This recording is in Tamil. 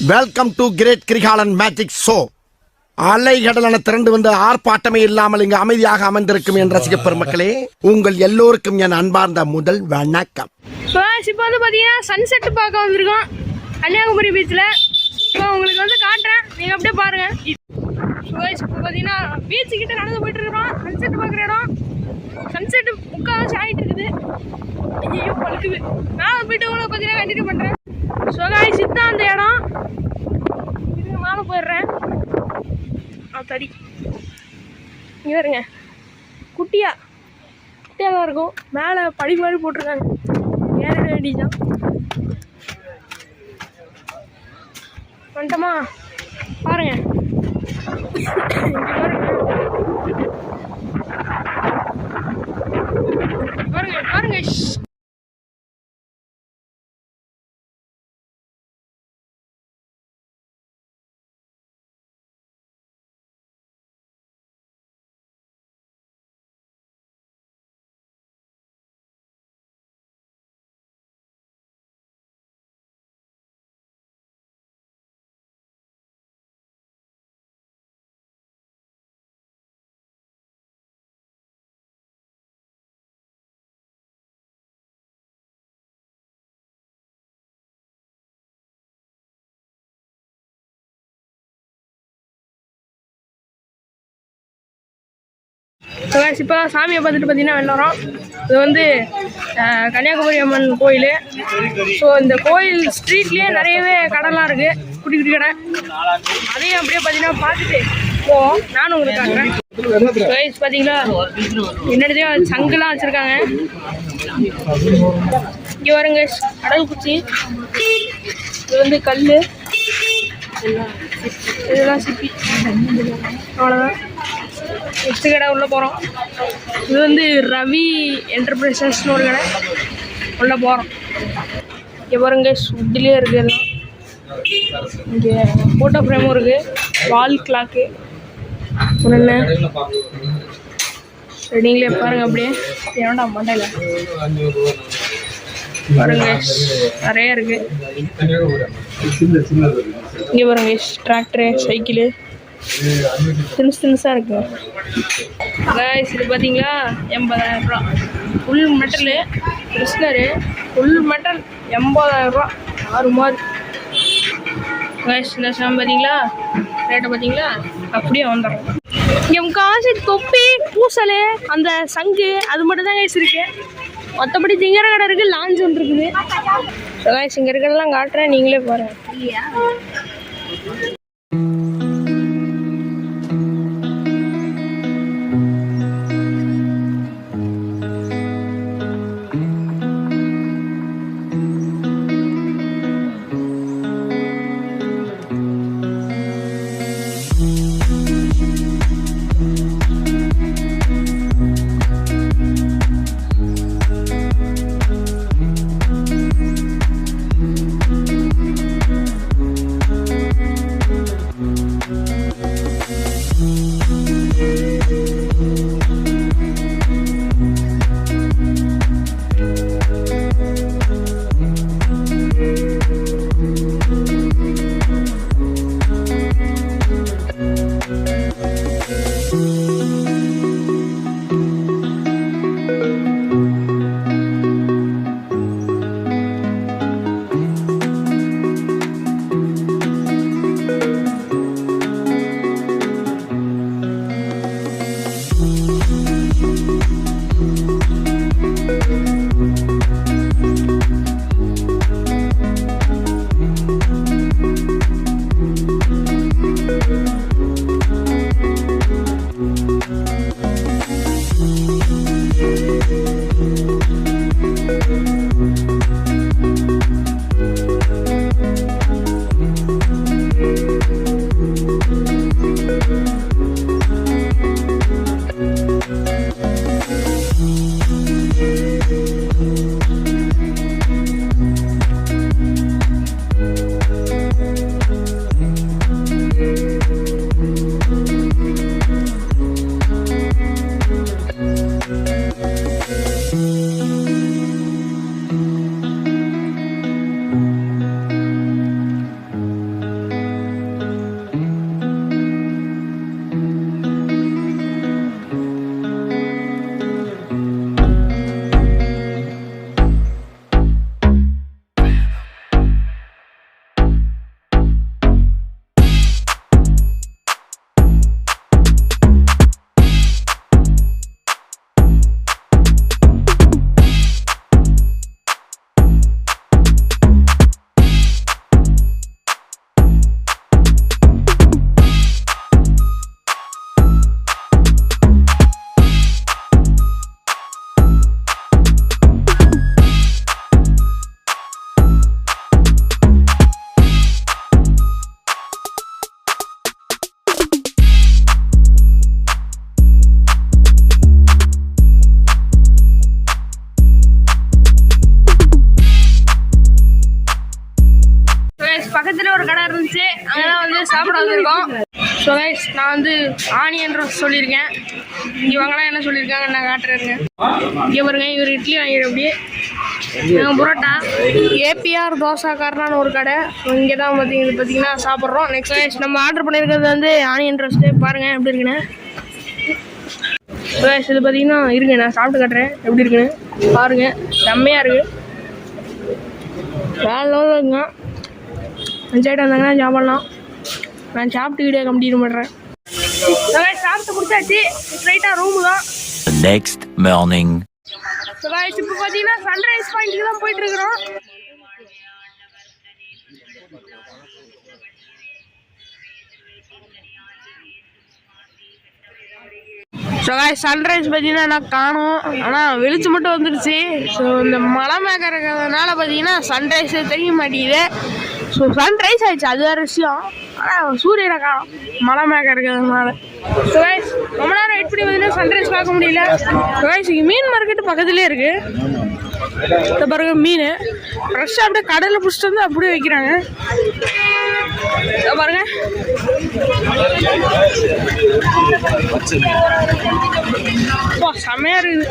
Welcome to great Kirikalan magic show. அலைகடலான திரண்டு வந்து ஆர்ப்பாட்டமே இல்லாமல் இங்கு அமைதியாக அமர்ந்திருக்கும் என் ரசிக பெருமக்களே, உங்கள் எல்லோருக்கும் என் அன்பார்ந்த முதல் வணக்கம். இப்போ வந்து பார்த்தீங்கன்னா சன்செட் பார்க்க வந்திருக்கோம் கன்னியாகுமரி பீச்சில். இப்போ உங்களுக்கு வந்து காட்டுறேன், நீங்கள் அப்படியே பாருங்கள். இப்போ பார்த்தீங்கன்னா பீச்சுக்கிட்ட நடந்து போயிட்டு இருக்கிறோம். சன்செட் பார்க்குற இடம். சன்செட்டு முக்கால்வாசி ஆகிட்டு இருக்குது. ஐயோ பழுக்குது. நான் போயிட்டு உங்களுக்கு பார்த்தீங்கன்னா கண்டினியூ பண்ணுறேன். சுகாய் சித்தா அந்த இடம் இது மேலே போயிடுறேன். தடி இங்கே வருங்க, குட்டியாக தான் இருக்கும். மேலே படி மாதிரி போட்டிருக்காங்க, ஏற வேண்டியதான். வந்துட்டோமா பாருங்க. பாருங்க பாருங்க. இப்போ சாமியை பார்த்துட்டு பார்த்தீங்கன்னா வெள்ளோரம். இது வந்து கன்னியாகுமரி அம்மன் கோயில். ஸோ இந்த கோயில் ஸ்ட்ரீட்லேயே நிறையவே கடைலாம் இருக்குது, குட்டி குட்டி கடை. அதையும் அப்படியே பார்த்தீங்கன்னா பார்த்துட்டு போவோம். நானும் உங்களுக்கு காட்டுறேன். பார்த்தீங்களா என்னடையும் சங்குலாம் வச்சுருக்காங்க. இங்கே வருங்க கடல் குச்சி. இது வந்து கல், இதெல்லாம் சிப்பி. அவ்வளோதான். நெக்ஸ்ட் கடை உள்ளே போகிறோம். இது வந்து ரவி என்டர்பிரைசஸ்னு ஒரு கடை. உள்ளே போகிறோம். இங்கே பாருங்க உட்லேயே இருக்குது எல்லாம். இங்கே ஃபோட்டோ ஃப்ரேமும் இருக்குது, வால் கிளாக்கு ஒன்று. நீங்களே பாருங்கள் அப்படியே. ஏன்டா மண்டையில் பாருங்க நிறையா இருக்குது. இங்கே பாருங்க டிராக்டரு, சைக்கிளு தினுசாக இருக்கு. இது பார்த்தீங்களா 80,000 ஃபுல் மெட்டலு. கிருஷ்ணரு ஃபுல் மெட்டல் 80,000 6 மாதிரி. இந்த சாம் பார்த்தீங்களா ரேட்டை பார்த்தீங்களா, அப்படியே வந்துடும். இங்கே முக்கால்வாசி தொப்பி, பூசல், அந்த சங்கு அது மட்டும் தான் கைஸ் இருக்கு. மற்றபடி திங்கிற கடை இருக்குது, லாஞ்ச் ஒன்று இருக்குது. கைஸ் இங்கே இருக்கிறதெல்லாம் காட்டுறேன், நீங்களே பாருங்கள். பக்கத்துல ஒரு கடை இருந்துச்சு, அங்கதான் வந்து சாப்பிட வந்திருக்கோம். ஸோ கைஸ், நான் வந்து ஆனியன் ரோஸ்ட் சொல்லியிருக்கேன். இங்கே வாங்கலாம் என்ன சொல்லியிருக்காங்க நான் காட்டுறேங்க. இங்கே பாருங்க, இவர் இட்லி வாங்கிடு அப்படியே. புரோட்டா ஏபிஆர் தோசாக்காரனான ஒரு கடை. இங்கே தான் பார்த்தீங்கன்னா சாப்பிட்றோம். நெக்ஸ்ட் கைஸ், நம்ம ஆர்டர் பண்ணியிருக்கிறது வந்து ஆனியன் ரோஸ்ட்டு. பாருங்கள் எப்படி இருக்குன்னு. கைஸ், இது பார்த்தீங்கன்னா இருங்க, நான் சாப்பிட்டு காட்டுறேன் எப்படி இருக்குன்னு. பாருங்கள், செம்மையாக இருக்குது. வேறு லெவலில் இருக்குங்க. அஞ்சாயிட்டு வந்தாங்கன்னா சாப்பிட்லாம். நான் சாப்பிட்டு வீடியோ கம்ப்ளீட் பண்ணுறேன். சாப்பிட்டு முடிச்சாச்சு. ஸ்ட்ரைட்டாக ரூமு தான். Next morning. ஸோ கைஸ், இப்போ பார்த்தீங்கன்னா சன்ரைஸ் பாயிண்ட்டுக்கு தான் போயிட்டுருக்குறோம். ஸோ கைஸ், சன்ரைஸ் பார்த்தீங்கன்னா நான் காணும், ஆனால் வெளிச்சம் மட்டும் வந்துடுச்சு. ஸோ இந்த மலை மேக இருக்கிறதுனால பார்த்தீங்கன்னா சன்ரைஸே தெரிய மாட்டேங்குது. ஸோ சன்ரைஸ் ஆயிடுச்சு, அது வேறு விஷயம். ஆனால் சூரியனை காணும் மலை மேக இருக்கிறதுனால. ஸோ கைஸ், ரொம்ப நேரம் வெயிட் பண்ணி பார்த்தீங்கன்னா சன்ரைஸ் பார்க்க முடியல. ஸோ கைஸ், இங்கே மீன் மார்க்கெட்டு பக்கத்துலேயே இருக்குது. இந்த பாருங்க மீன் ஃப்ரெஷ்ஷாக அப்படியே கடலில் பிடிச்சிட்டு வந்து அப்படியே வைக்கிறாங்க. பாருங்க, செம்மையா இருக்குது.